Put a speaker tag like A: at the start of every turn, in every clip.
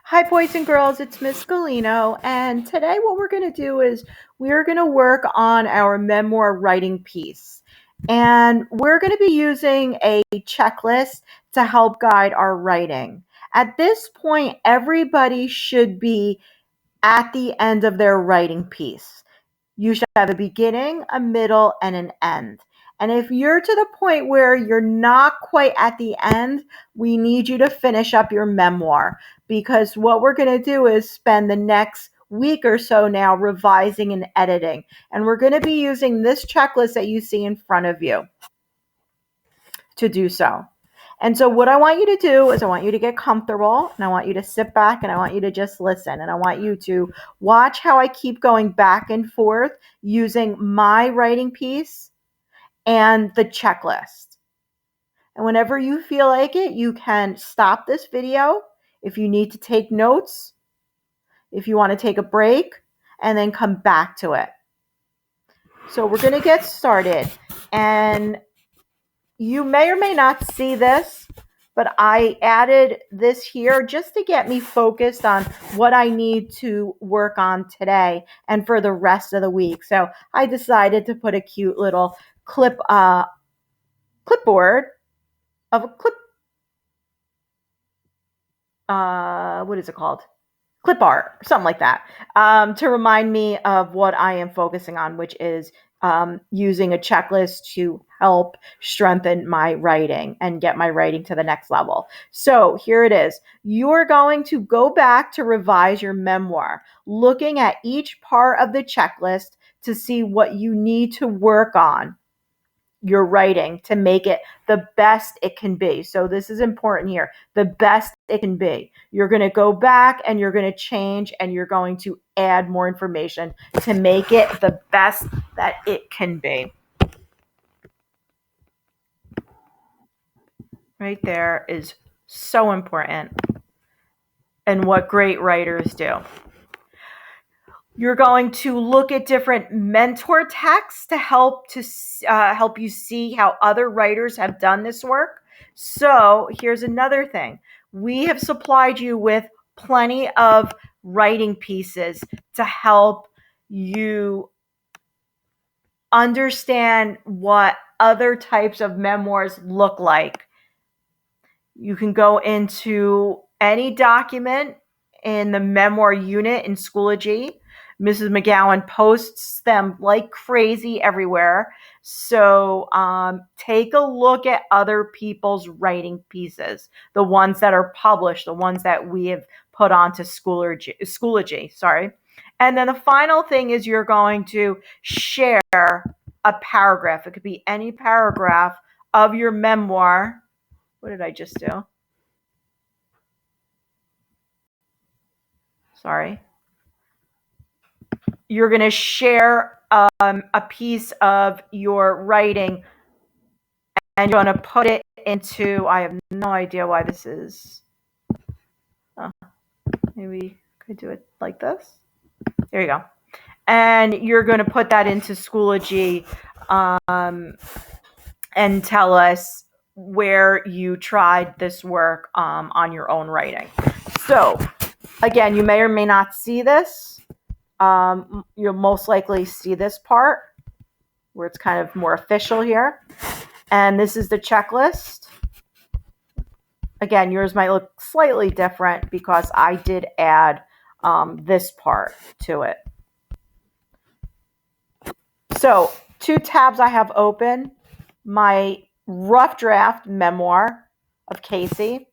A: Hi, boys and girls, it's Miss Galino, and today what we're going to do is we're going to work on our memoir writing piece. And we're going to be using a checklist to help guide our writing. At this point, everybody should be at the end of their writing piece. You should have a beginning, a middle, and an end. And if you're to the point where you're not quite at the end, we need you to finish up your memoir, because what we're going to do is spend the next week or so now revising and editing. And we're going to be using this checklist that you see in front of you to do so. And so what I want you to do is I want you to get comfortable, and I want you to sit back, and I want you to just listen, and I want you to watch how I keep going back and forth using my writing piece and the checklist. And whenever you feel like it, you can stop this video if you need to take notes, if you want to take a break, and then come back to it. So we're going to get started. And you may or may not see this, but I added this here just to get me focused on what I need to work on today and for the rest of the week. So I decided to put a cute little clipboard of a what is it called? Clip art, something like that, to remind me of what I am focusing on, which is using a checklist to help strengthen my writing and get my writing to the next level. So here it is. You're going to go back to revise your memoir, looking at each part of the checklist to see what you need to work on your writing to make it the best it can be. So this is important here. The best it can be. You're going to go back and you're going to change and you're going to add more information to make it the best that it can be. Right there is so important and what great writers do. You're going to look at different mentor texts to help you see how other writers have done this work. So here's another thing. We have supplied you with plenty of writing pieces to help you understand what other types of memoirs look like. You can go into any document in the memoir unit in Schoology. Mrs. McGowan posts them like crazy everywhere. So take a look at other people's writing pieces, the ones that are published, the ones that we have put onto Schoology. Sorry. And then the final thing is you're going to share a paragraph. It could be any paragraph of your memoir. What did I just do? Sorry. You're going to share a piece of your writing and you're going to put it into, I have no idea why this is. Maybe I could do it like this. There you go. And you're going to put that into Schoology and tell us where you tried this work on your own writing. So, again, you may or may not see this. You'll most likely see this part where it's kind of more official here. And this is the checklist. Again, yours might look slightly different because I did add this part to it. So 2 tabs I have open. My rough draft memoir of Casey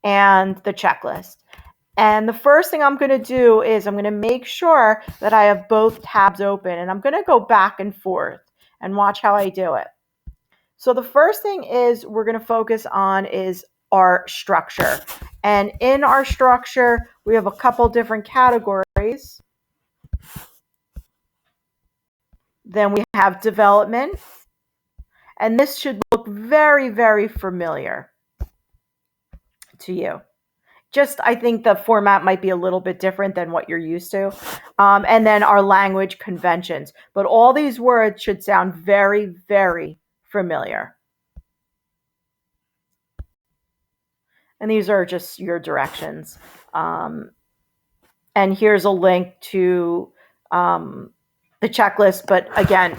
A: and the checklist. And the first thing I'm going to do is I'm going to make sure that I have both tabs open, and I'm going to go back and forth and watch how I do it. So the first thing is we're going to focus on is our structure. And in our structure, we have a couple different categories. Then we have development. And this should look very, very familiar to you. Just, I think the format might be a little bit different than what you're used to. And then our language conventions. But all these words should sound very, very familiar. And these are just your directions. And here's a link to the checklist. But again,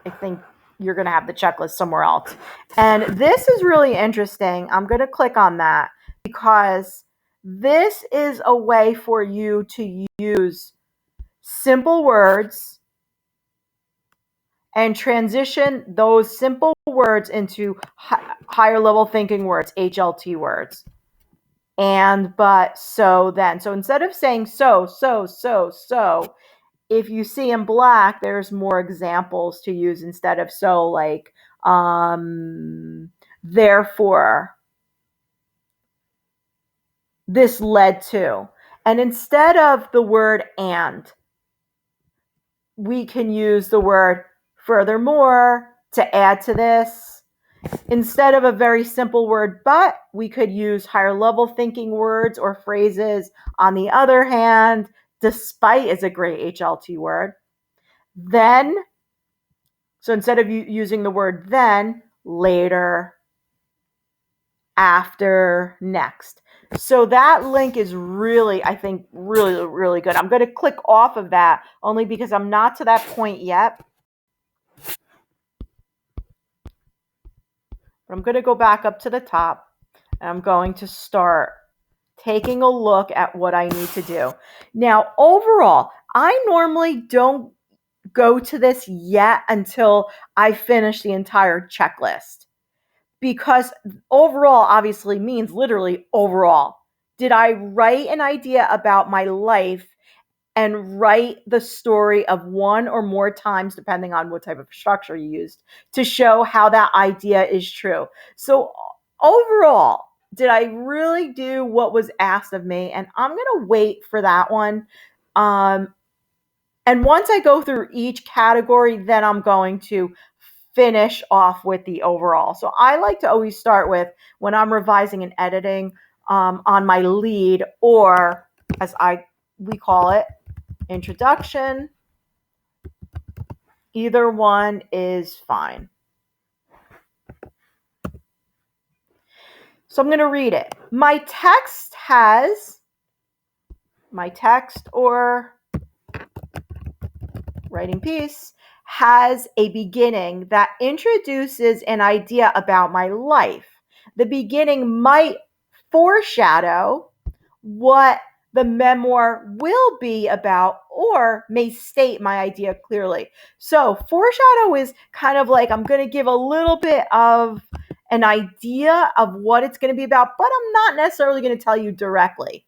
A: I think you're going to have the checklist somewhere else. And this is really interesting. I'm going to click on that because this is a way for you to use simple words and transition those simple words into higher level thinking words, HLT words. And, but, so, then. So instead of saying so, if you see in black, there's more examples to use instead of so, like, therefore, this led to. And instead of the word and, we can use the word furthermore to add to this. Instead of a very simple word, but, we could use higher level thinking words or phrases. On the other hand, despite is a great HLT word. Then, so instead of using the word then, later, after, next. So that link is really, I think, really, really good. I'm going to click off of that only because I'm not to that point yet. But I'm going to go back up to the top and I'm going to start taking a look at what I need to do. Now, overall, I normally don't go to this yet until I finish the entire checklist, because overall obviously means literally overall. Did I write an idea about my life and write the story of one or more times, depending on what type of structure you used, to show how that idea is true? So overall, did I really do what was asked of me? And I'm going to wait for that one. And once I go through each category, then I'm going to finish off with the overall. So I like to always start with, when I'm revising and editing, on my lead, or as we call it, introduction. Either one is fine. So I'm going to read it. My text or writing piece has a beginning that introduces an idea about my life. The beginning might foreshadow what the memoir will be about, or may state my idea clearly. So foreshadow is kind of like, I'm going to give a little bit of an idea of what it's going to be about, but I'm not necessarily going to tell you directly.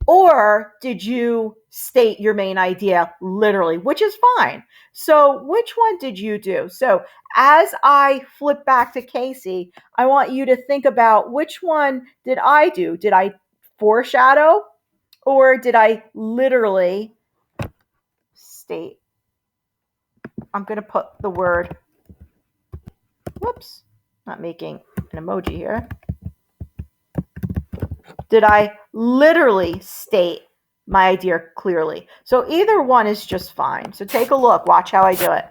A: Or did you state your main idea literally, which is fine. So which one did you do? So as I flip back to Casey, I want you to think about, which one did I do? Did I foreshadow, or did I literally state? I'm going to put the word, whoops, not making an emoji here. Did I literally state my idea clearly? So either one is just fine. So take a look, watch how I do it.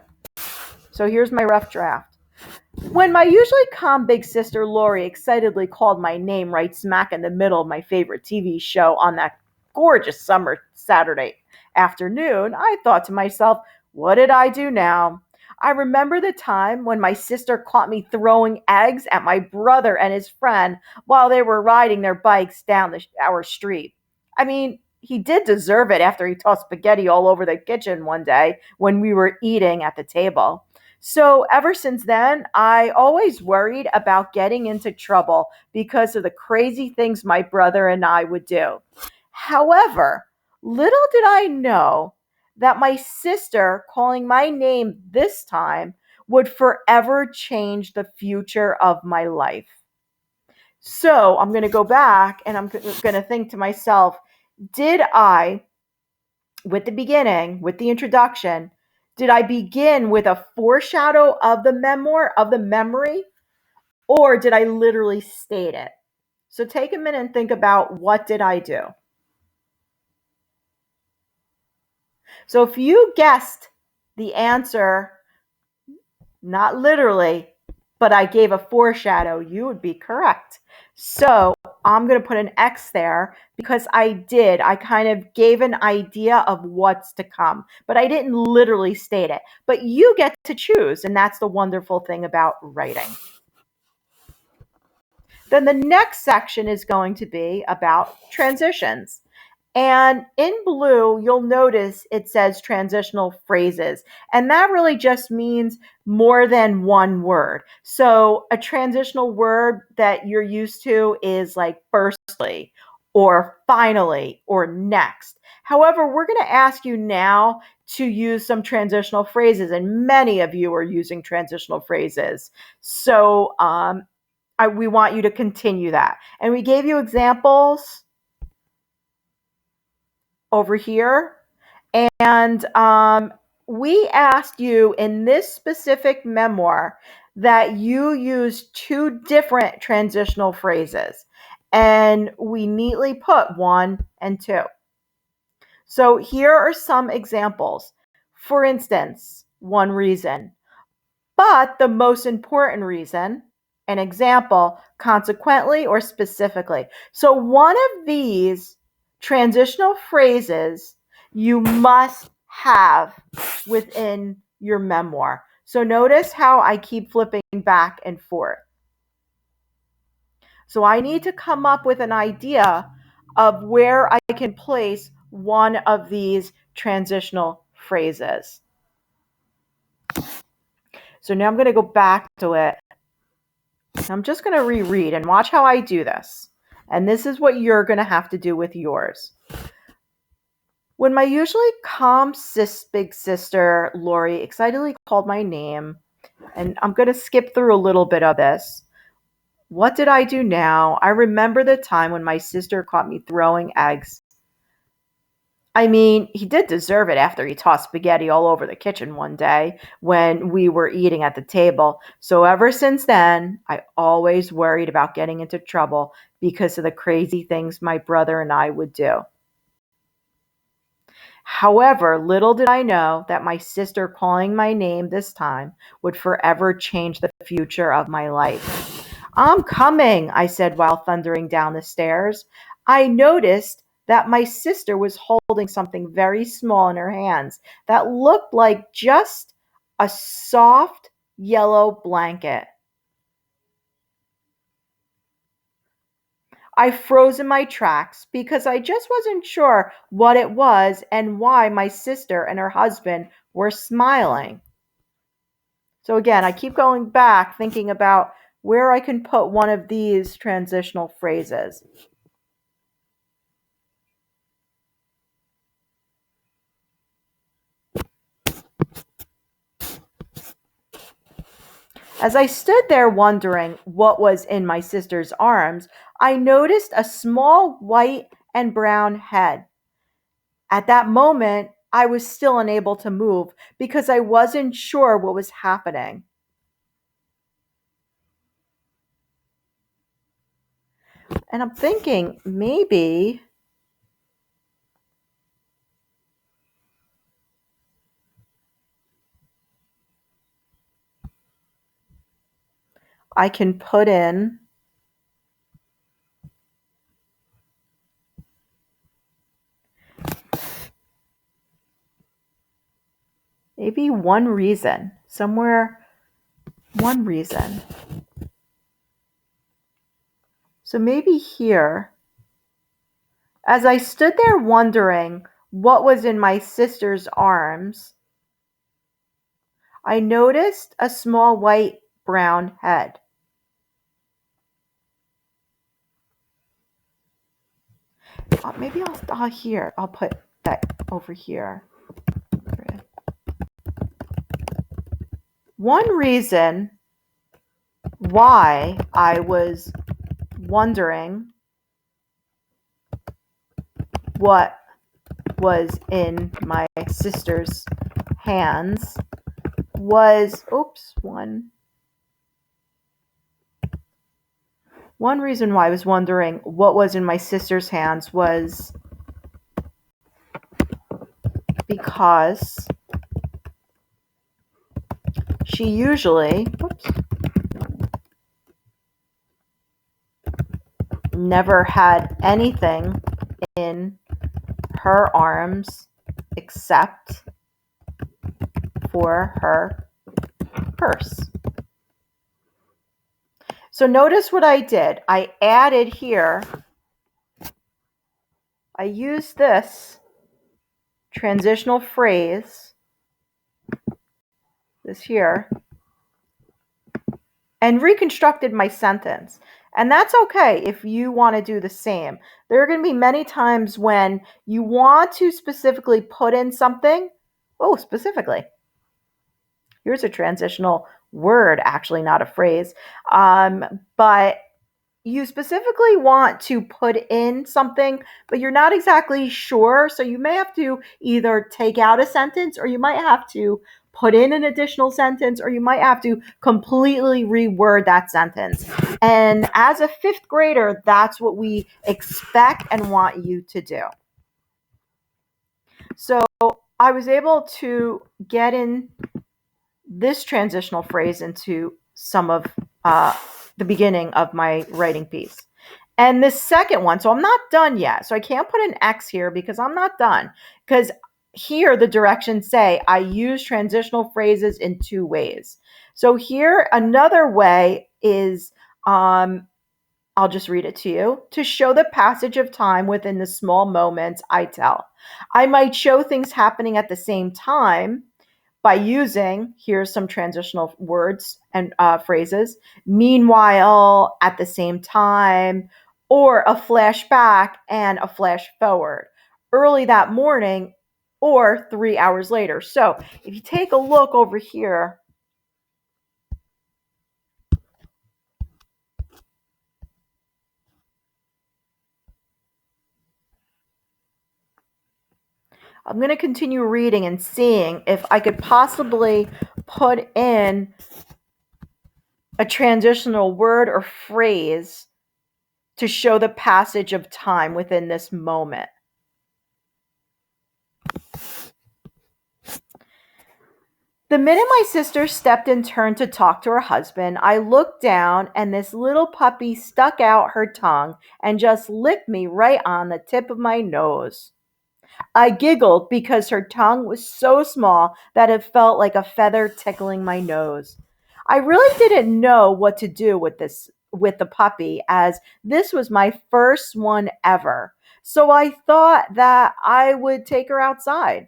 A: So here's my rough draft. When my usually calm big sister Lori excitedly called my name right smack in the middle of my favorite TV show on that gorgeous summer Saturday afternoon, I thought to myself, what did I do now? I remember the time when my sister caught me throwing eggs at my brother and his friend while they were riding their bikes down our street. I mean, he did deserve it after he tossed spaghetti all over the kitchen one day when we were eating at the table. So ever since then, I always worried about getting into trouble because of the crazy things my brother and I would do. However, little did I know that my sister calling my name this time would forever change the future of my life. So I'm going to go back and I'm going to think to myself, did I, with the beginning, with the introduction, did I begin with a foreshadow of the memoir, of the memory, or did I literally state it? So take a minute and think about, what did I do? So if you guessed the answer, not literally, but I gave a foreshadow, you would be correct. So I'm going to put an X there because I did. I kind of gave an idea of what's to come, but I didn't literally state it. But you get to choose, and that's the wonderful thing about writing. Then the next section is going to be about transitions. And in blue, you'll notice it says transitional phrases. And that really just means more than one word. So a transitional word that you're used to is like firstly, or finally, or next. However, we're going to ask you now to use some transitional phrases, and many of you are using transitional phrases. So we want you to continue that. And we gave you examples over here. And we asked you in this specific memoir that you use two different transitional phrases. And we neatly put 1 and 2. So here are some examples. For instance, one reason. But the most important reason, an example, consequently or specifically. So one of these transitional phrases you must have within your memoir. So notice how I keep flipping back and forth. So I need to come up with an idea of where I can place one of these transitional phrases. So now I'm going to go back to it. I'm just going to reread and watch how I do this. And this is what you're going to have to do with yours. When my usually calm big sister, Lori, excitedly called my name, and I'm going to skip through a little bit of this. What did I do now? I remember the time when my sister caught me throwing eggs. I mean, he did deserve it after he tossed spaghetti all over the kitchen one day when we were eating at the table. So ever since then, I always worried about getting into trouble because of the crazy things my brother and I would do. However, little did I know that my sister calling my name this time would forever change the future of my life. I'm coming, I said while thundering down the stairs. I noticed that my sister was holding something very small in her hands that looked like just a soft yellow blanket. I froze in my tracks because I just wasn't sure what it was and why my sister and her husband were smiling. So again, I keep going back thinking about where I can put one of these transitional phrases. As I stood there wondering what was in my sister's arms, I noticed a small white and brown head. At that moment, I was still unable to move because I wasn't sure what was happening. And I'm thinking maybe I can put in maybe one reason, somewhere, one reason. So maybe here, as I stood there wondering what was in my sister's arms, I noticed a small white brown head. Maybe I'll put that over here. One reason why I was wondering what was in my sister's hands was, one reason why I was wondering what was in my sister's hands was because she usually, never had anything in her arms except for her purse. So notice what I did. I added here, I used this transitional phrase, this here, and reconstructed my sentence. And that's okay if you want to do the same. There are going to be many times when you want to specifically put in something. Oh, specifically. Here's a transitional word, actually, not a phrase. But you specifically want to put in something, but you're not exactly sure. So you may have to either take out a sentence, or you might have to put in an additional sentence, or you might have to completely reword that sentence. And as a fifth grader, that's what we expect and want you to do. So I was able to get in this transitional phrase into some of the beginning of my writing piece. And this second one, so I'm not done yet. So I can't put an X here because I'm not done. Because here the directions say I use transitional phrases in two ways. So here another way is, I'll just read it to you. To show the passage of time within the small moments I tell. I might show things happening at the same time by using, here's some transitional words and phrases, meanwhile, at the same time, or a flashback and a flash forward, early that morning or 3 hours later. So if you take a look over here, I'm going to continue reading and seeing if I could possibly put in a transitional word or phrase to show the passage of time within this moment. The minute my sister stepped and turned to talk to her husband, I looked down and this little puppy stuck out her tongue and just licked me right on the tip of my nose. I giggled because her tongue was so small that it felt like a feather tickling my nose. I really didn't know what to do with the puppy, as this was my first one ever. So I thought that I would take her outside.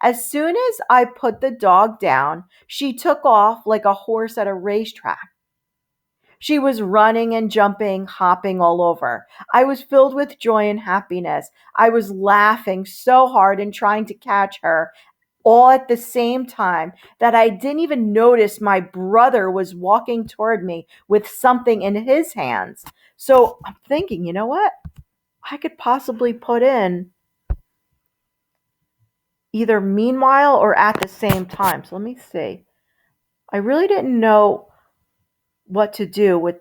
A: As soon as I put the dog down, she took off like a horse at a racetrack. She was running and jumping, hopping all over. I was filled with joy and happiness. I was laughing so hard and trying to catch her all at the same time that I didn't even notice my brother was walking toward me with something in his hands. So I'm thinking, you know what? I could possibly put in either meanwhile or at the same time. So let me see. I really didn't know what to do with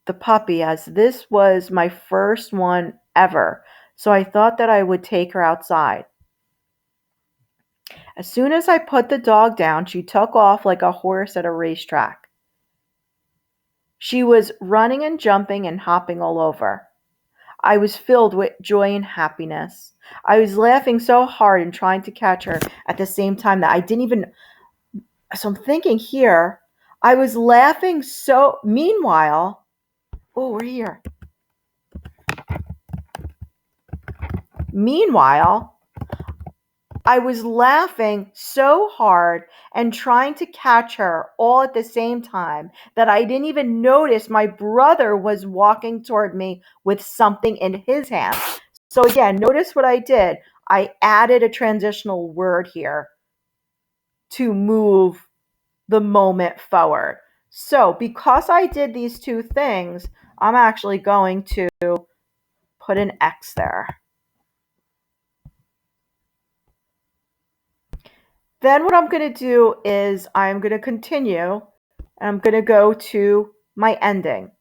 A: the puppy, as this was my first one ever. So I thought that I would take her outside. As soon as I put the dog down, she took off like a horse at a racetrack. She was running and jumping and hopping all over. I was filled with joy and happiness. I was laughing so hard and trying to catch her at the same time that I didn't even. So I'm thinking here, I was laughing so. Meanwhile, oh, we're here. Meanwhile, I was laughing so hard and trying to catch her all at the same time that I didn't even notice my brother was walking toward me with something in his hand. So again, notice what I did. I added a transitional word here to move the moment forward. So because I did these two things, I'm actually going to put an X there. Then what I'm going to do is I'm going to continue and I'm going to go to my ending.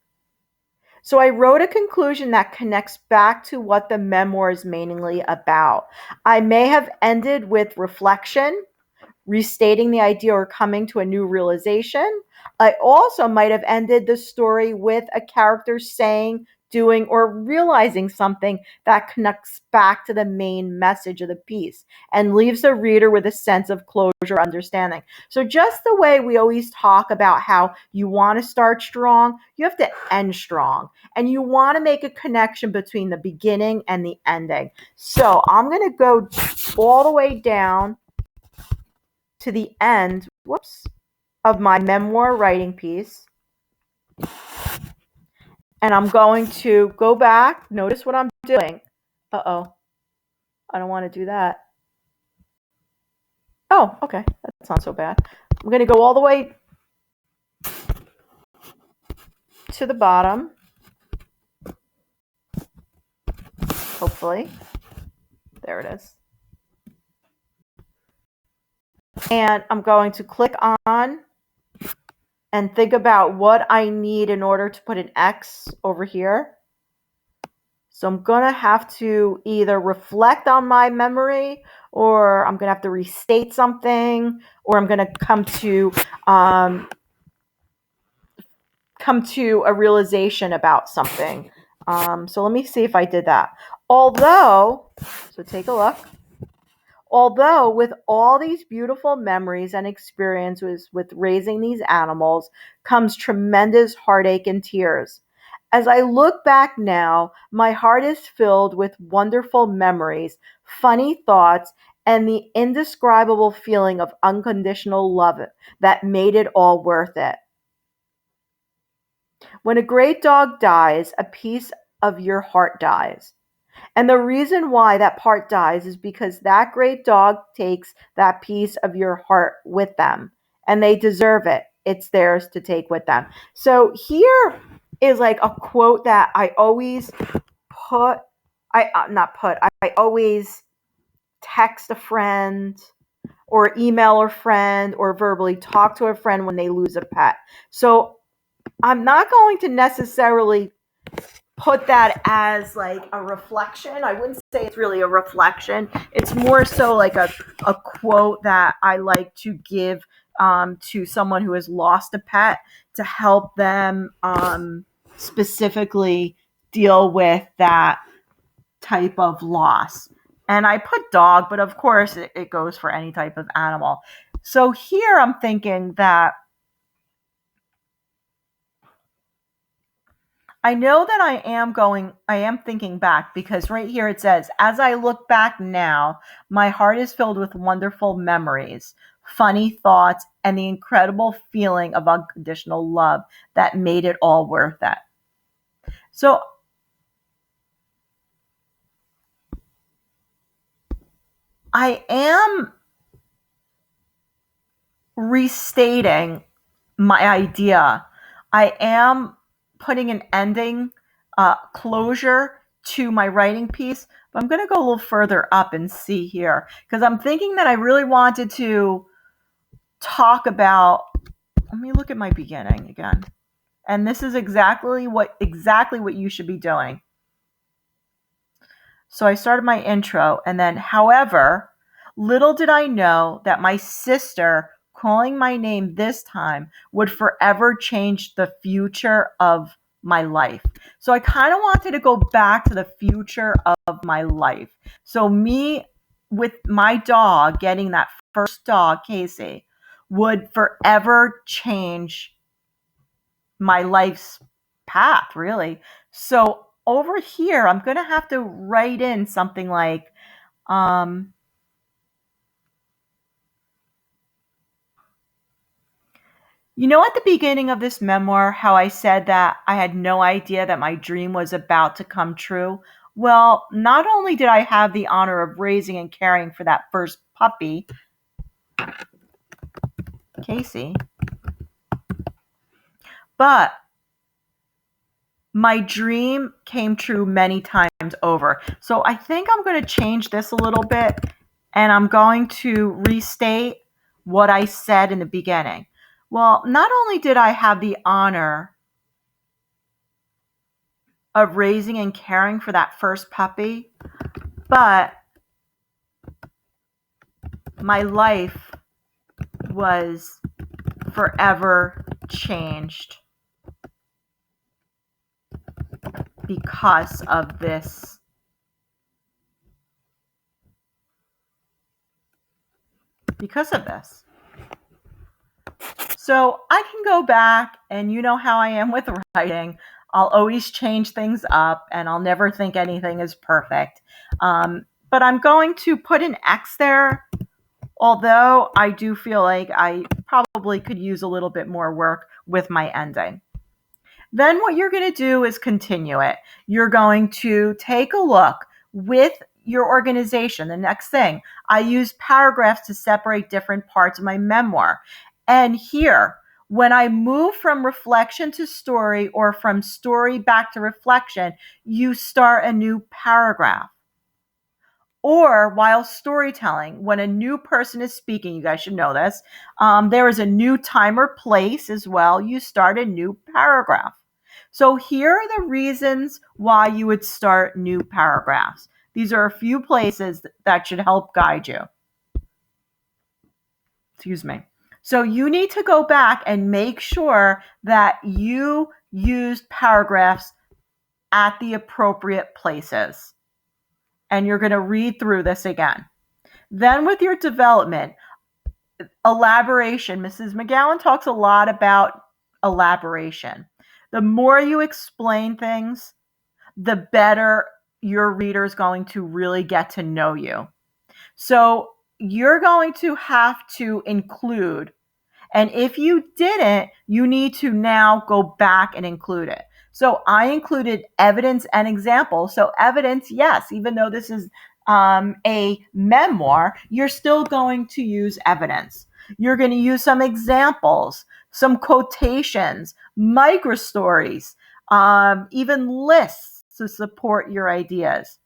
A: So I wrote a conclusion that connects back to what the memoir is mainly about. I may have ended with reflection, restating the idea or coming to a new realization. I also might have ended the story with a character saying doing, or realizing something that connects back to the main message of the piece and leaves the reader with a sense of closure, understanding. So just the way we always talk about how you want to start strong, you have to end strong, and you want to make a connection between the beginning and the ending. So I'm going to go all the way down to the end, of my memoir writing piece. And I'm going to go back. Notice what I'm doing. Uh-oh. I don't want to do that. Oh, okay. That's not so bad. I'm going to go all the way to the bottom. Hopefully. There it is. And I'm going to click on and think about what I need in order to put an X over here. So I'm going to have to either reflect on my memory, or I'm going to have to restate something, or I'm going to come to a realization about something. So let me see if I did that. So take a look. Although with all these beautiful memories and experiences with raising these animals comes tremendous heartache and tears. As I look back now, my heart is filled with wonderful memories, funny thoughts, and the indescribable feeling of unconditional love that made it all worth it. When a great dog dies, a piece of your heart dies. And the reason why that part dies is because that great dog takes that piece of your heart with them, and they deserve it. It's theirs to take with them. So here is like a quote that I always put, I always text a friend or email a friend or verbally talk to a friend when they lose a pet. So I'm not going to necessarily put that as like a reflection. I wouldn't say it's really a reflection. It's more so like a quote that I like to give to someone who has lost a pet to help them specifically deal with that type of loss. And I put dog, but of course it goes for any type of animal. So here I'm thinking that I know that I am thinking back, because right here it says, as I look back now, my heart is filled with wonderful memories, funny thoughts, and the incredible feeling of unconditional love that made it all worth it. So I am restating my idea. I am putting an ending, closure to my writing piece, but I'm going to go a little further up and see here, because I'm thinking that I really wanted to talk about. Let me look at my beginning again, and this is exactly what you should be doing. So I started my intro, and then, however, little did I know that my sister calling my name this time would forever change the future of my life. So I kind of wanted to go back to the future of my life. So me with my dog, getting that first dog, Casey, would forever change my life's path, really. So over here, I'm going to have to write in something like, um, at the beginning of this memoir, how I said that I had no idea that my dream was about to come true? Well, not only did I have the honor of raising and caring for that first puppy, Casey, but my dream came true many times over. So I think I'm going to change this a little bit, and I'm going to restate what I said in the beginning. Well, not only did I have the honor of raising and caring for that first puppy, but my life was forever changed. because of this. Because of this. So I can go back, and you know how I am with writing. I'll always change things up, and I'll never think anything is perfect. But I'm going to put an X there, although I do feel like I probably could use a little bit more work with my ending. Then what you're going to do is continue it. You're going to take a look with your organization. The next thing, I use paragraphs to separate different parts of my memoir. And here, when I move from reflection to story or from story back to reflection, you start a new paragraph. Or while storytelling, when a new person is speaking, you guys should know this, there is a new time or place as well. You start a new paragraph. So here are the reasons why you would start new paragraphs. These are a few places that should help guide you. Excuse me. So you need to go back and make sure that you used paragraphs at the appropriate places. And you're going to read through this again. Then with your development, elaboration. Mrs. McGowan talks a lot about elaboration. The more you explain things, the better your reader is going to really get to know you. So you're going to have to include, and if you didn't, you need to now go back and include it. So I included evidence and examples. So evidence, yes, even though this is a memoir, you're still going to use evidence. You're going to use some examples, some quotations, micro stories, even lists to support your ideas.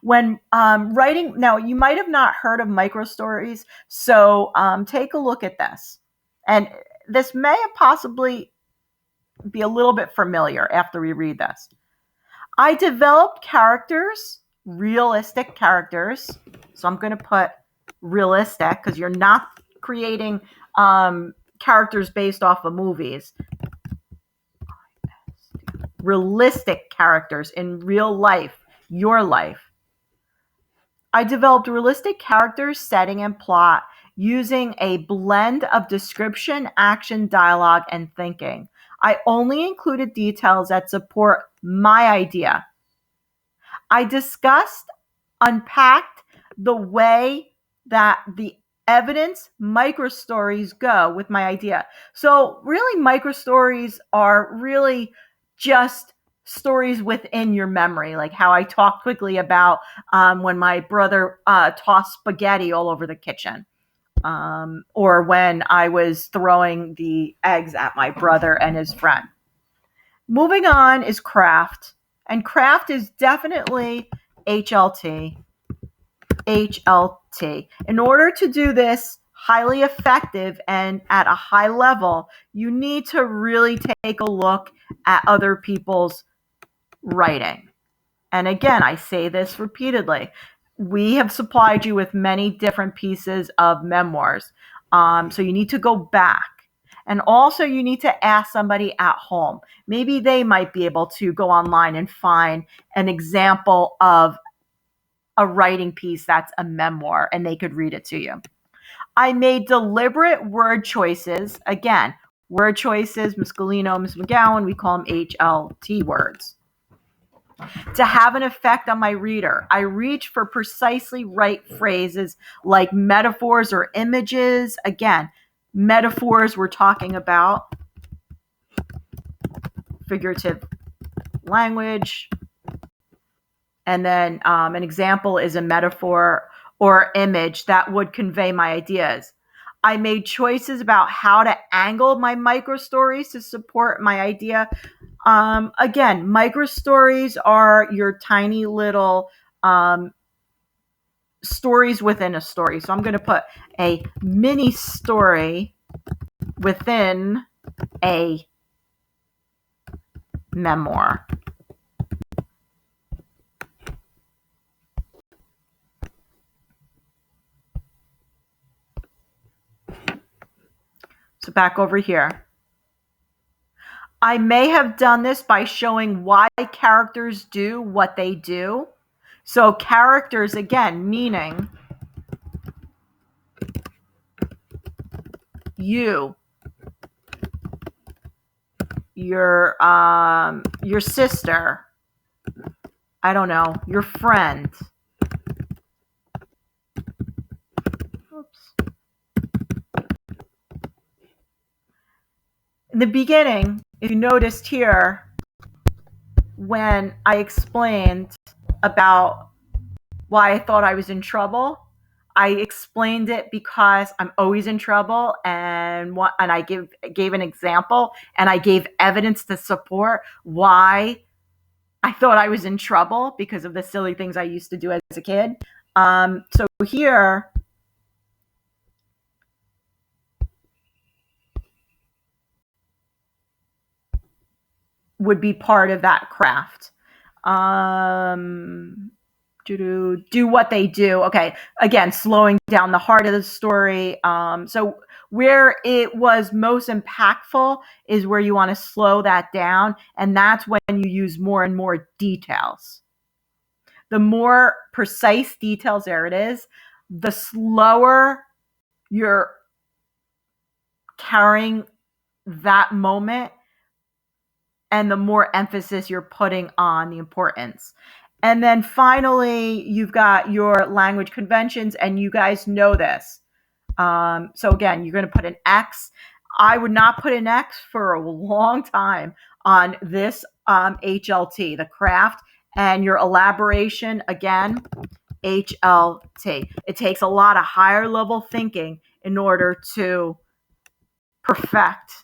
A: When writing, now you might have not heard of micro stories, so take a look at this. And this may possibly be a little bit familiar after we read this. I developed characters, realistic characters. So I'm going to put realistic because you're not creating characters based off of movies. Realistic characters in real life, your life. I developed realistic characters, setting, and plot using a blend of description, action, dialogue, and thinking. I only included details that support my idea. I discussed, unpacked the way that the evidence micro stories go with my idea. So really micro stories are really just stories within your memory, like how I talked quickly about when my brother tossed spaghetti all over the kitchen. Or when I was throwing the eggs at my brother and his friend. Moving on is craft. And craft is definitely HLT. HLT. In order to do this highly effective and at a high level, you need to really take a look at other people's writing. And again, I say this repeatedly. We have supplied you with many different pieces of memoirs. So you need to go back. And also you need to ask somebody at home. Maybe they might be able to go online and find an example of a writing piece that's a memoir and they could read it to you. I made deliberate word choices. Again, word choices, Ms. Galino, Ms. McGowan, we call them HLT words. To have an effect on my reader, I reach for precisely right phrases like metaphors or images. Again, metaphors, we're talking about figurative language. And then an example is a metaphor or image that would convey my ideas. I made choices about how to angle my micro stories to support my idea. Again, micro stories are your tiny little stories within a story. So I'm going to put a mini story within a memoir. So back over here. I may have done this by showing why characters do what they do. So characters, again, meaning you, your sister, I don't know, your friend. Oops. In the beginning, if you noticed here, when I explained about why I thought I was in trouble, I explained it because I'm always in trouble, and I gave an example, and I gave evidence to support why I thought I was in trouble because of the silly things I used to do as a kid. So here, would be part of that craft. Um, do what they do. Okay, again, slowing down the heart of the story. So where it was most impactful is where you want to slow that down, and that's when you use more and more details. The more precise details, there it is, the slower you're carrying that moment and the more emphasis you're putting on the importance. And then finally, you've got your language conventions, and you guys know this. So again, you're going to put an X. I would not put an X for a long time on this HLT, the craft, and your elaboration, again, HLT. It takes a lot of higher level thinking in order to perfect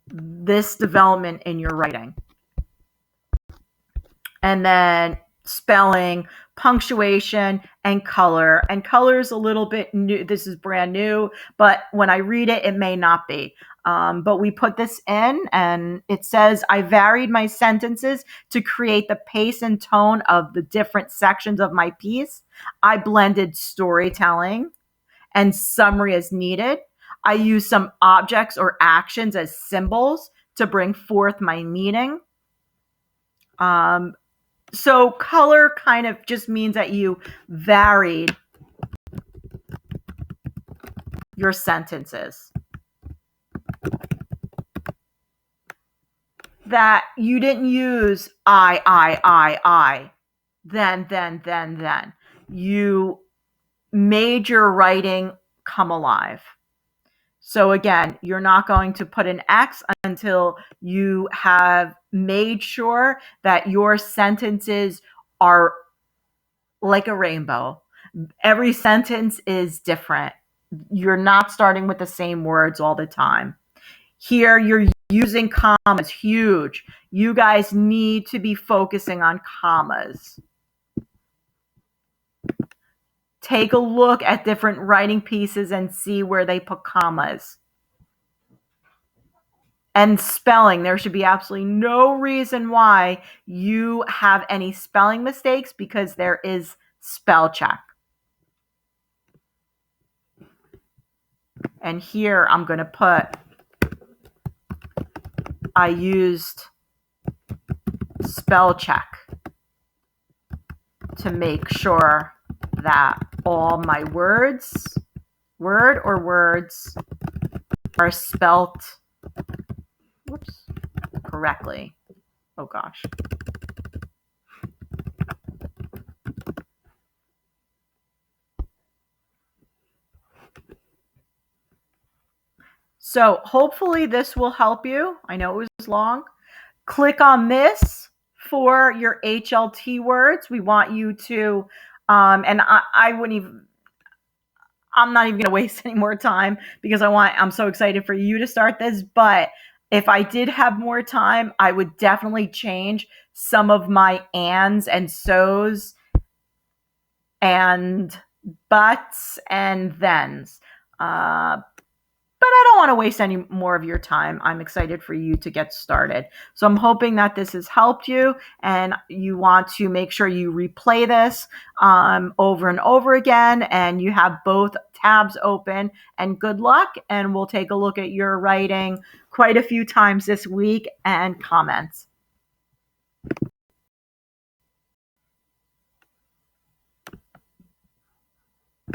A: this development in your writing. And then spelling, punctuation, and color. And color is a little bit new. This is brand new, but when I read it, it may not be. But we put this in, and it says, I varied my sentences to create the pace and tone of the different sections of my piece. I blended storytelling and summary as needed. I used some objects or actions as symbols to bring forth my meaning. So color kind of just means that you varied your sentences. That you didn't use I, then. You made your writing come alive. So again, you're not going to put an X until you have made sure that your sentences are like a rainbow. Every sentence is different. You're not starting with the same words all the time. Here, you're using commas, huge. You guys need to be focusing on commas. Take a look at different writing pieces and see where they put commas. And spelling, there should be absolutely no reason why you have any spelling mistakes because there is spell check. And here I'm going to put, I used spell check to make sure that all my words, word or words, are spelt correctly. Oh gosh. So hopefully this will help you. I know it was long. Click on this for your HLT words. We want you to, and I wouldn't even, I'm not even going to waste any more time because I'm so excited for you to start this. But if I did have more time, I would definitely change some of my ands and so's and buts and thens. But I don't want to waste any more of your time. I'm excited for you to get started. So I'm hoping that this has helped you, and you want to make sure you replay this over and over again, and you have both tabs open. And good luck, and we'll take a look at your writing quite a few times this week and comments.